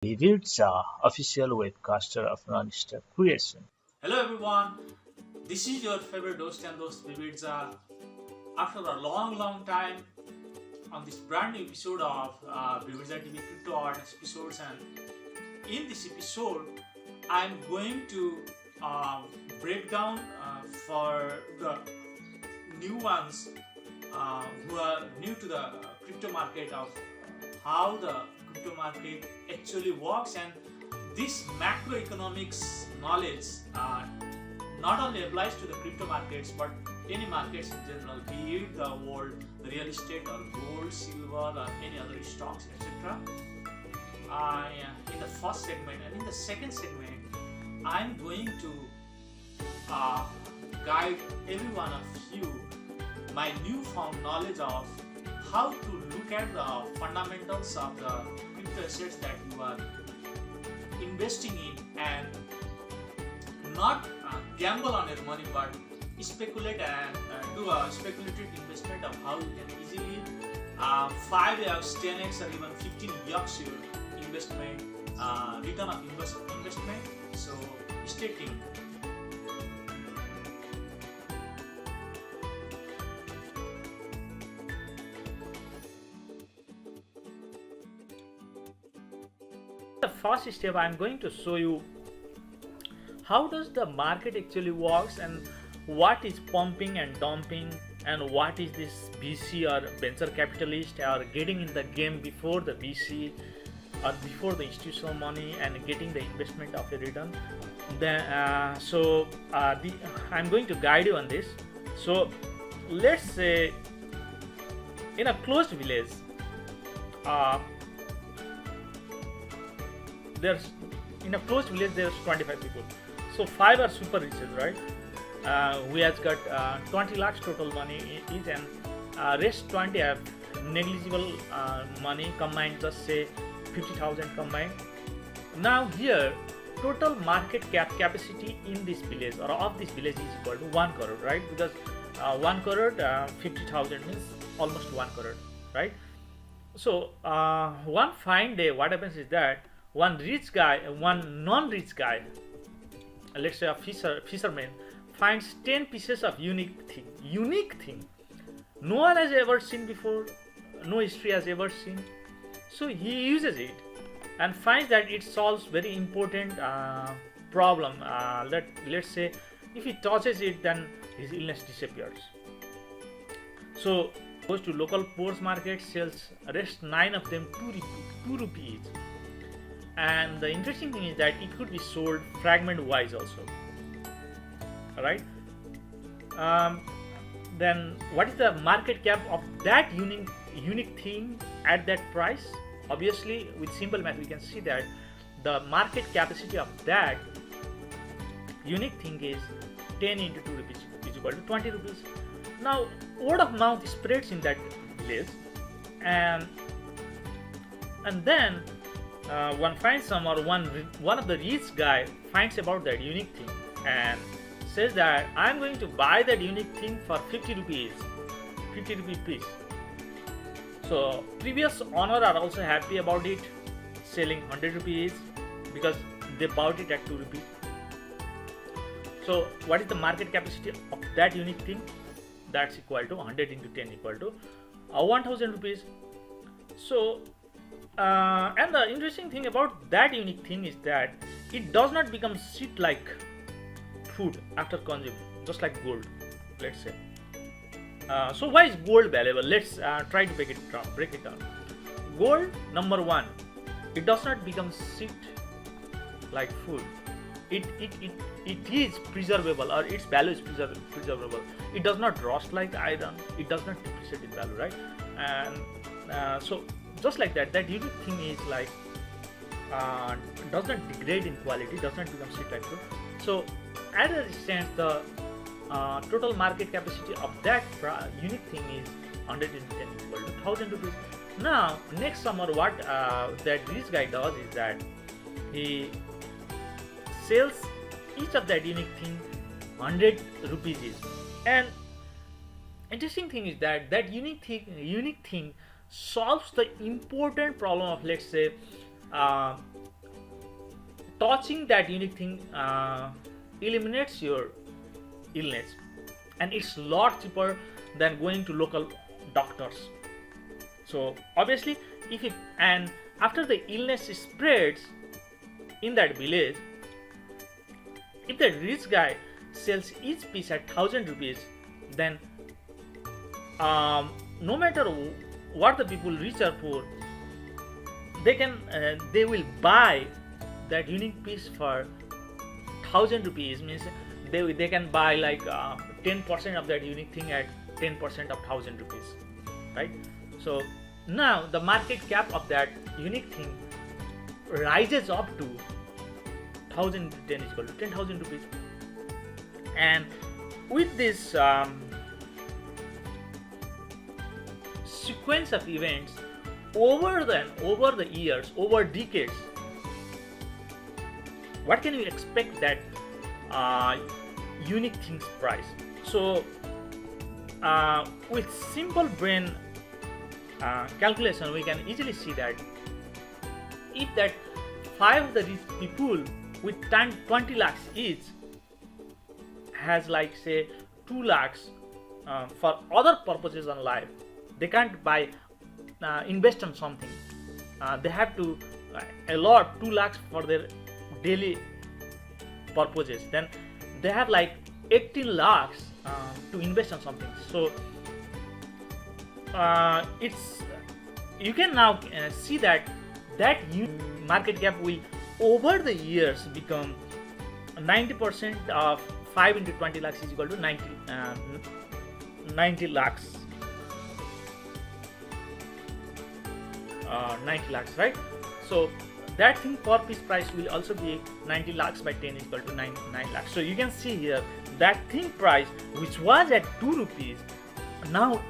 ViVidZaa, official webcaster of non-stop creation. Hello everyone, this is your favorite host and host ViVidZaa. After a long time on this brand new episode of ViVidZaa TV Crypto Awareness episodes, and in this episode I'm going to break down for the new ones who are new to the crypto market of how the crypto market actually works, and this macroeconomics knowledge not only applies to the crypto markets but any markets in general, be it the world, the real estate or gold, silver or any other stocks, etc. In the first segment, and in the second segment I'm going to guide every one of you my newfound knowledge of how to look at the fundamentals of the crypto assets that you are investing in, and not gamble on your money but speculate and do a speculative investment of how you can easily 5x, 10x or even 15x your investment, return of investment. So stay tuned. The first step, I'm going to show you how does the market actually works and what is pumping and dumping, and what is this VC or venture capitalist are getting in the game before the VC or before the institutional money and getting the investment of a return. Then I'm going to guide you on this. So let's say in a closed village, there's 25 people, so 5 are super riches, right? We have got 20 lakhs total money each, and rest 20 have negligible money combined, just say 50,000 combined. Now here total market capacity in this village or of this village is equal to 1 crore, right? Because 1 crore 50,000 means almost 1 crore, right? So one fine day what happens is that one rich guy, one non-rich guy, let's say a fisherman, finds 10 pieces of unique thing no one has ever seen before, no history has ever seen. So he uses it and finds that it solves very important problem. Let's say if he touches it, then his illness disappears. So goes to local poor's market, sells rest 9 of them 2 rupee each. And the interesting thing is that it could be sold fragment wise also, right? Then what is the market cap of that unique thing at that price? Obviously with simple math we can see that the market capacity of that unique thing is 10 into 2 rupees is equal to 20 rupees. Now word of mouth spreads in that place, and then one finds one of the rich guy finds about that unique thing and says that I'm going to buy that unique thing for 50 rupees piece. So previous owner are also happy about it, selling 100 rupees because they bought it at 2 rupees. So what is the market capacity of that unique thing? That's equal to 100 into 10 equal to 1000 rupees. So and the interesting thing about that unique thing is that it does not become shit like food after consuming, just like gold, let's say. So why is gold valuable? Let's try to break it down. Gold, number one, it does not become shit like food. It is preservable, or its value is preservable. It does not rust like iron. It does not depreciate in value, right? And so just like that unique thing is like does not degrade in quality, does not become shit like food. So as a stands, the total market capacity of that unique thing is 110 equal to 1000 rupees. Now next summer what that rich guy does is that he sells each of that unique thing 100 rupees each. And interesting thing is that that unique thing solves the important problem of, let's say, touching that unique thing eliminates your illness, and it's a lot cheaper than going to local doctors. So obviously, and after the illness spreads in that village, if the rich guy sells each piece at 1,000 rupees, then no matter what the people rich or poor, they will buy that unique piece for 1,000 rupees. Means they can buy like 10% of that unique thing at 10% of 1,000 rupees, right? So now the market cap of that unique thing rises up to 1,000 10 is equal to 10,000 rupees. And with this sequence of events over the years, over decades, what can we expect that unique things price? So with simple brain calculation, we can easily see that if that 5 of the rich people with 20 lakhs each has like say 2 lakhs for other purposes on life, they can't buy invest on something, they have to allot 2 lakhs for their daily purposes, then they have like 18 lakhs to invest on something. So you can now see that market cap will over the years become 90% of 5 into 20 lakhs is equal to 90 lakhs. 90 lakhs, right? So that thing per piece price will also be 90 lakhs by 10 is equal to 9 lakhs. So you can see here that thing price which was at 2 rupees now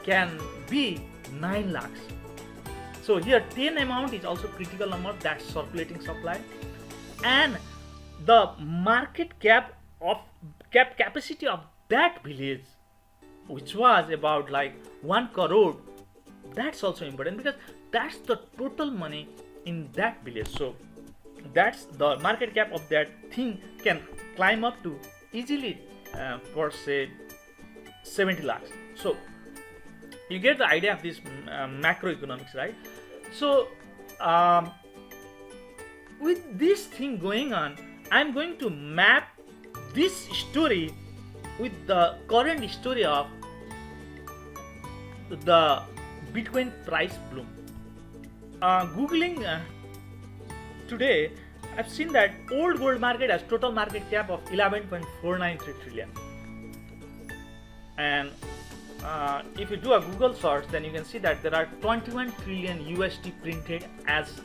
can be 9 lakhs. So here 10 amount is also critical number, that's circulating supply, and the market capacity of that village which was about like 1 crore, that's also important because that's the total money in that village. So that's the market cap of that thing can climb up to easily for say 70 lakhs. So you get the idea of this macroeconomics, right? So with this thing going on, I'm going to map this story with the current story of the Bitcoin price bloom. Googling today, I've seen that old gold market has total market cap of 11.493 trillion, and if you do a Google search, then you can see that there are 21 trillion USD printed as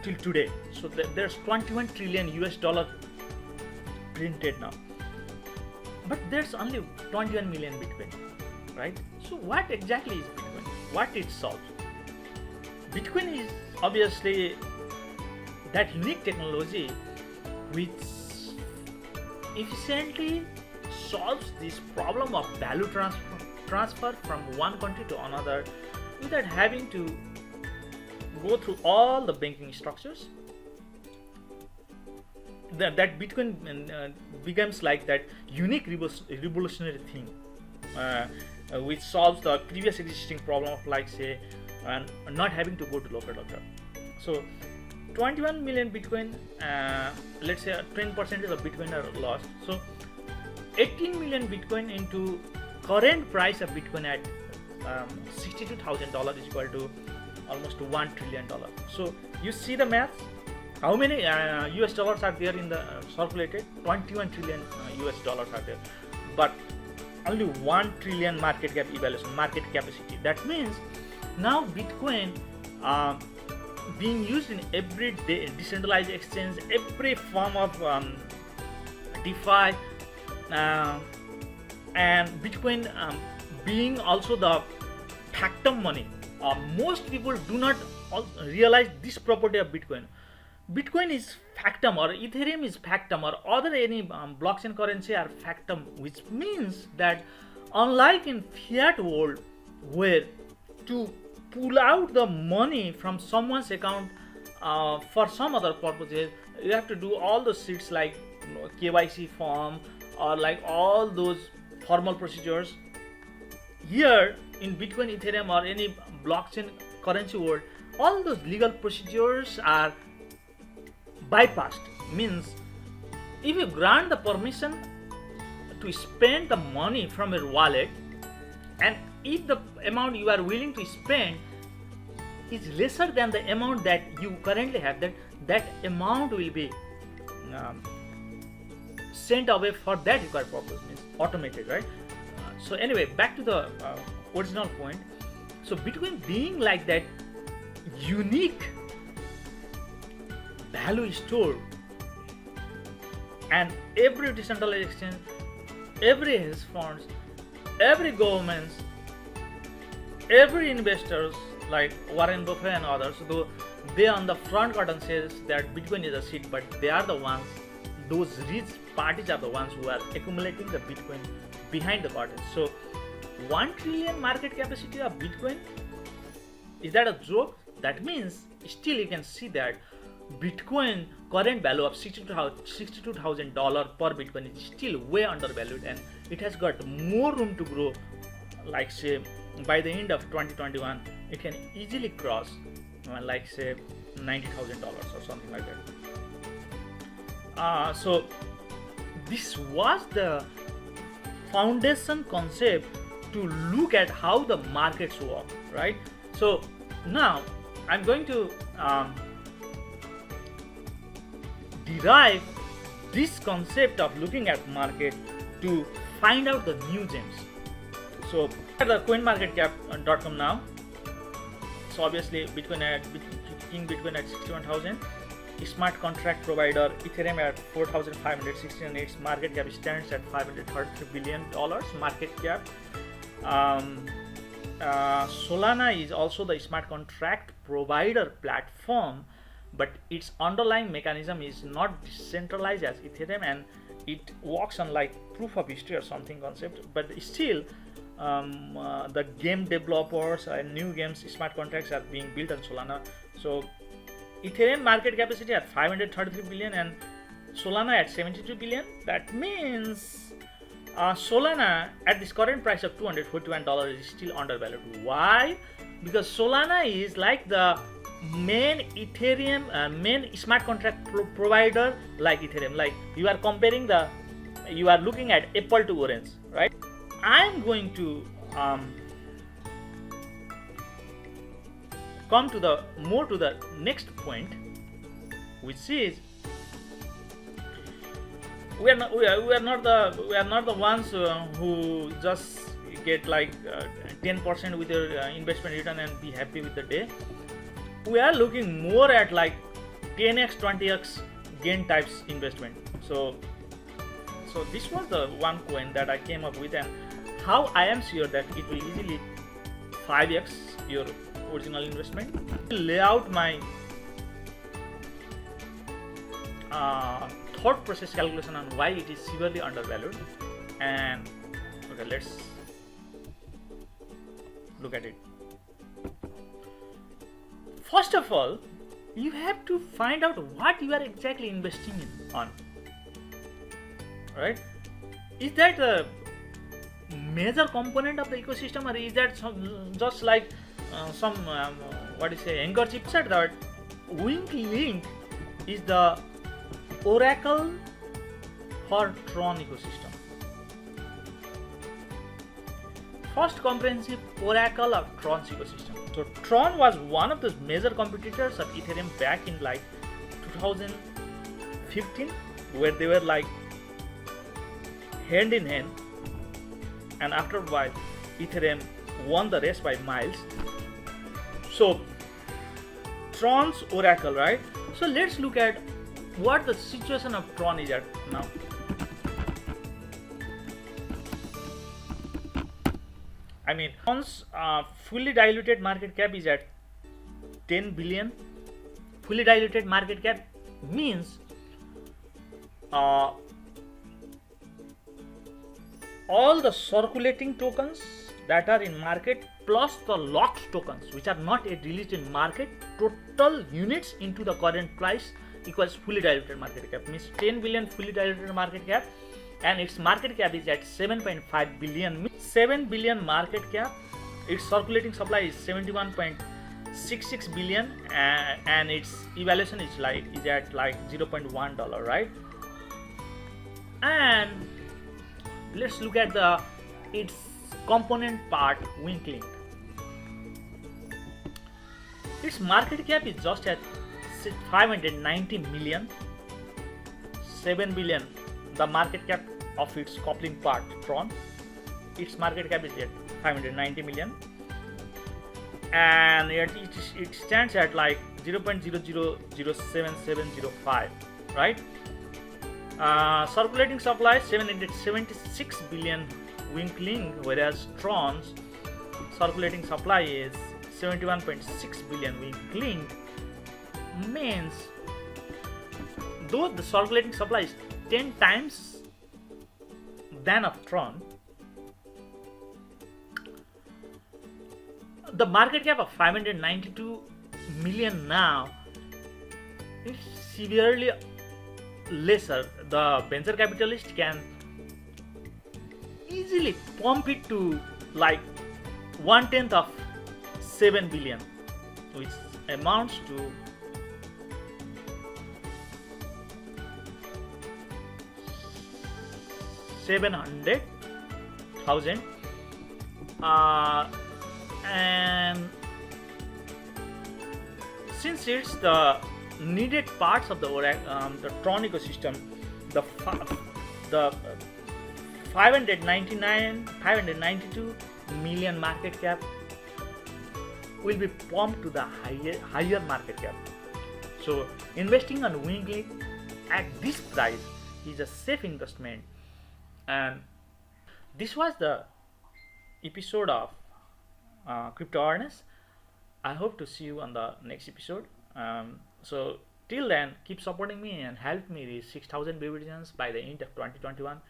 till today. So there's 21 trillion US dollar printed now, but there's only 21 million Bitcoin, right? So what exactly is Bitcoin? What it solves? Bitcoin is obviously that unique technology which efficiently solves this problem of value transfer from one country to another without having to go through all the banking structures. That Bitcoin becomes like that unique revolutionary thing which solves the previous existing problem of like say not having to go to local doctor. So 21 million Bitcoin, let's say 10% of Bitcoin are lost. So 18 million Bitcoin into current price of Bitcoin at $62,000 is equal to almost $1 trillion. So you see the math. How many US dollars are there in the circulated? 21 trillion US dollars are there, but only 1 trillion market cap evaluation, market capacity. That means now Bitcoin being used in every decentralized exchange, every form of DeFi, and Bitcoin being also the factum money. Most people do not realize this property of Bitcoin. Bitcoin is factum, or Ethereum is factum, or other any blockchain currency are factum, which means that unlike in fiat world where to pull out the money from someone's account for some other purposes, you have to do all those shits like KYC form or like all those formal procedures. Here in Bitcoin, Ethereum, or any blockchain currency world, all those legal procedures are bypassed. Means if you grant the permission to spend the money from your wallet, and if the amount you are willing to spend is lesser than the amount that you currently have, that amount will be sent away for that required purpose, means automated, right? So anyway, back to the original point. So Bitcoin being like that unique value store, and every decentralized exchange, every hedge funds, every governments, every investors like Warren Buffett and others, though they on the front curtain says that Bitcoin is a shit, but they are the ones, those rich parties are the ones who are accumulating the Bitcoin behind the curtain. So 1 trillion market capacity of Bitcoin, is that a joke? That means still you can see that Bitcoin current value of $62,000 per Bitcoin is still way undervalued, and it has got more room to grow. Like say by the end of 2021, it can easily cross like say $90,000 or something like that. So this was the foundation concept to look at how the markets work, right? So now I'm going to derive this concept of looking at market to find out the new gems. So at the coinmarketcap.com now. So obviously Bitcoin at 61,000. Smart contract provider Ethereum at 4,516, and its market cap stands at $533 billion market cap. Solana is also the smart contract provider platform, but its underlying mechanism is not decentralized as Ethereum, and it works on like proof of history or something concept. But still, the game developers and new games smart contracts are being built on Solana. So Ethereum market capacity at 533 billion and Solana at 72 billion. That means Solana at this current price of $241 is still undervalued. Why? Because Solana is like the main Ethereum, main smart contract provider like Ethereum. Like you are comparing you are looking at apple to orange, right? I'm going to come to the next point, which is we are not the ones who just get like 10% with your investment return and be happy with the day. We are looking more at like 10x 20x gain types investment. So this was the one coin that I came up with, and how I am sure that it will easily 5x your original investment. Lay out my thought process calculation on why it is severely undervalued, and okay, let's look at it. First of all, you have to find out what you are exactly investing on, right? Is that a major component of the ecosystem, or is that just like some anchor chipset? That Link is the oracle for Tron ecosystem. First comprehensive oracle of Tron's ecosystem. So Tron was one of the major competitors of Ethereum back in like 2015, where they were like hand in hand, and after a while Ethereum won the race by miles. So Tron's oracle, right? So let's look at what the situation of Tron is at now. I mean, Tron's fully diluted market cap is at 10 billion. Fully diluted market cap means all the circulating tokens that are in market plus the locked tokens which are not yet released in market, total units into the current price equals fully diluted market cap, means 10 billion fully diluted market cap, and its market cap is at 7.5 billion, means 7 billion market cap. Its circulating supply is 71.66 billion, and its evaluation is at like $0.1, right? And let's look at its component part, Winklink. Its market cap is just at 590 million. 7 billion the market cap of its coupling part, Tron. Its market cap is at 590 million, and it stands at like 0.000775, right? Circulating supply 776 billion Winklink, whereas Tron's circulating supply is 71.6 billion Winklink. Means though the circulating supply is 10 times than of Tron, the market cap of 592 million now is severely lesser. The venture capitalist can easily pump it to like 1/10 of 7 billion, which amounts to $700,000, and since it's the needed parts of the Tron ecosystem, the 592 million market cap will be pumped to the higher market cap. So investing on Winklink at this price is a safe investment. And this was the episode of Crypto Awareness. I hope to see you on the next episode. So till then, keep supporting me and help me reach 6,000 ViVidZaans by the end of 2021.